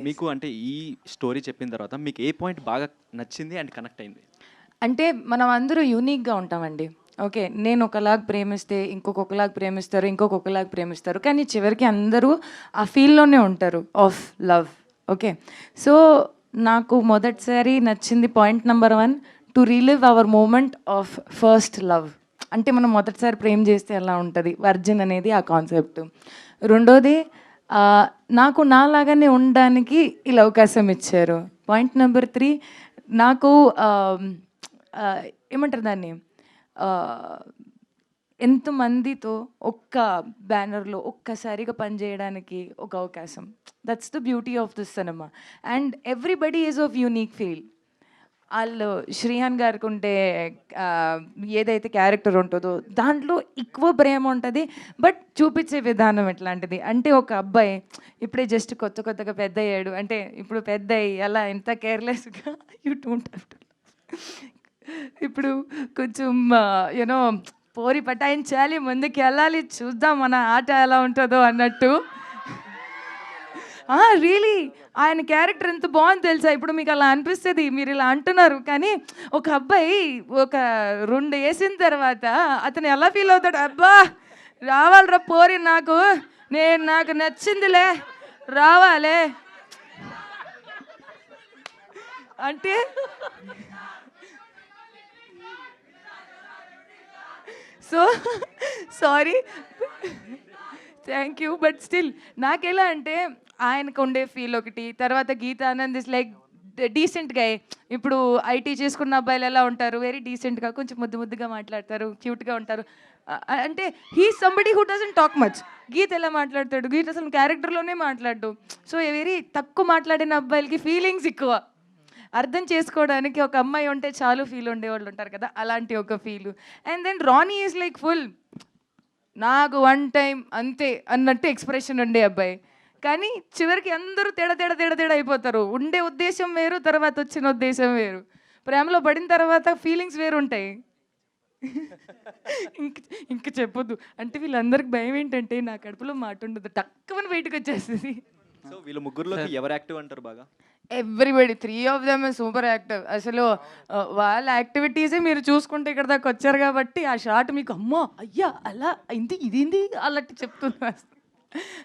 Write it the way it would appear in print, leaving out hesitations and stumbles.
మీకు అంటే ఈ స్టోరీ చెప్పిన తర్వాత మీకు ఏ పాయింట్ బాగా నచ్చింది అండ్ కనెక్ట్ అయింది? అంటే మనం అందరూ యూనిక్గా ఉంటామండి. ఓకే. నేను ఒకలాగా ప్రేమిస్తే ఇంకొకలాగా ప్రేమిస్తారు, ఇంకొకలాగా ప్రేమిస్తారు. కానీ చివరికి అందరూ ఆ ఫీల్‌లోనే ఉంటారు ఆఫ్ లవ్. ఓకే. సో, నాకు మొదటిసారి నచ్చింది point number 1 to relive our moment of first love. అంటే మనం మొదటిసారి ప్రేమ చేస్తే ఎలా ఉంటది? వర్జిన్ అనేది ఆ కాన్సెప్ట్. రెండోది నాకు నాలాగానే ఉండడానికి ఇలా అవకాశం ఇచ్చారు. పాయింట్ నంబర్ 3 నాకు ఏమంటారు దాన్ని? ఆహ్, ఎంతమందితో ఒక్క బ్యానర్‌లో ఒక్కసారిగా పనిచేయడానికి ఒక అవకాశం. That's the beauty of this cinema. And everybody is of unique feel. ఆళ్ళు శ్రీహాన్ గారికుంటే ఏదైతే క్యారెక్టర్ ఉంటదో దాంట్లో ఎక్కువ ప్రేమ ఉంటది. బట్ చూపిచ్చే విధానం ఎట్లాంటిది అంటే ఒక అబ్బాయి ఇప్పుడే జస్ట్ కొత్తగా పెద్దయ్యాడు. అంటే ఇప్పుడు పెద్దయి ఎలా ఎంత కేర్‌లెస్‌గా యూ డోంట్ హావ్ టు ఇప్పుడు కొంచెం యూనో పోరి పటాయించాలి, ముందుకెళ్ళాలి, చూద్దాం మన ఆట ఎలా ఉంటదో అన్నట్టు. రియలీ ఆయన క్యారెక్టర్ ఎంత బాగుంది తెలుసా? ఇప్పుడు మీకు అలా అనిపిస్తది. మీరు ఇలా అంటున్నారు. కానీ ఒక అబ్బాయి ఒక 2 ఏసిన తర్వాత అతను ఎలా ఫీల్ అవుతాడు? అబ్బా! రావాలిరా పోరి నాకు నచ్చిందిలే రావాలే. అంటే so sorry. Thank you. But still నాకెలా అంటే ఆయనకు ఉండే ఫీల్ ఒకటి, తర్వాత Geetha Anand is like decent guy. ఇప్పుడు ఐటీ చేసుకున్న అబ్బాయిలు ఎలా ఉంటారు? వెరీ డీసెంట్గా కొంచెం ముద్దుగా మాట్లాడతారు, క్యూట్గా ఉంటారు. అంటే he somebody who doesn't talk much. Geetha ఎలా మాట్లాడతాడు? గీత అసలు క్యారెక్టర్లోనే మాట్లాడు. సో వెరీ తక్కువ మాట్లాడిన అబ్బాయిలకి ఫీలింగ్స్ ఎక్కువ. అర్థం చేసుకోవడానికి ఒక అమ్మాయి ఉంటే చాలు ఫీల్ ఉండేవాళ్ళు ఉంటారు కదా, అలాంటి ఒక feel. And then Rani is like full నాకు 1 టైం అంతే అన్నట్టు ఎక్స్‌ప్రెషన్ ఉండే అబ్బాయి. కానీ చివరికి అందరూ తేడా అయిపోతారు. ఉండే ఉద్దేశ్యం వేరు, తర్వాత వచ్చిన ఉద్దేశ్యం వేరు. ప్రేమలో పడిన తర్వాత ఫీలింగ్స్ వేరుంటాయి. ఇంక ఇంక చెప్పొద్దు. అంటే వీళ్ళందరికి భయం ఏంటంటే నా కడుపులో మాట ఉండదు. టక్కుమని బయటకొచ్చేస్తది. సో వీళ్ళ ముగ్గురులోకి ఎవరు యాక్టివ్ అంటారు బాగా? Everybody 3 of them super active. అసలు వాళ్ళ యాక్టివిటీసే మీరు చూసుకుంటే ఇక్కడ దాకా వచ్చారు కాబట్టి ఆ షాట్ మీకు అమ్మో! అయ్యా! అలా అయింది ఇదేంది అన్నట్టు చెప్తున్నా.